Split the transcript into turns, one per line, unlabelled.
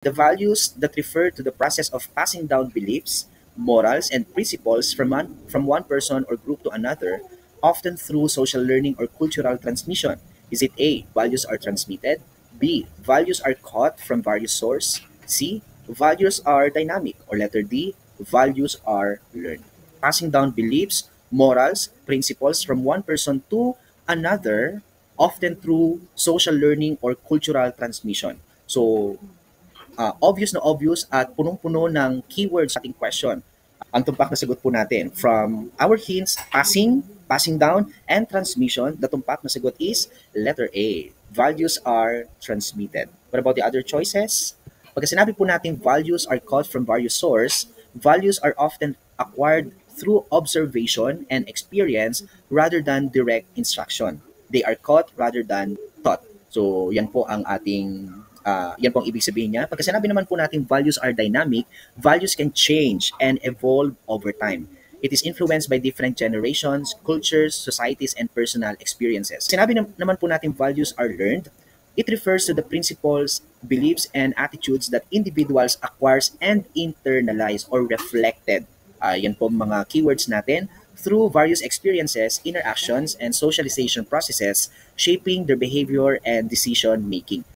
The values that refer to the process of passing down beliefs, morals, and principles from one person or group to another, often through social learning or cultural transmission. Is it A, values are transmitted? B, values are caught from various sources? C, values are dynamic? Or letter D, values are learned? Passing down beliefs, morals, principles from one person to another, often through social learning or cultural transmission. So, obvious na obvious at punong-puno ng keywords sa ating question. Ang tumpak na sagot po natin from our hints, passing down, and transmission, the tumpak na sagot is letter A. Values are transmitted. What about the other choices? Pagka sinabi po natin values are caught from various source, values are often acquired through observation and experience rather than direct instruction. They are caught rather than taught. So, yan po ang ating yan po ang ibig sabihin niya. Pagka sinabi naman po natin values are dynamic, values can change and evolve over time. It is influenced by different generations, cultures, societies, and personal experiences. Sinabi naman po natin values are learned, it refers to the principles, beliefs, and attitudes that individuals acquires and internalize or reflected. Yan po mga keywords natin through various experiences, interactions, and socialization processes shaping their behavior and decision making.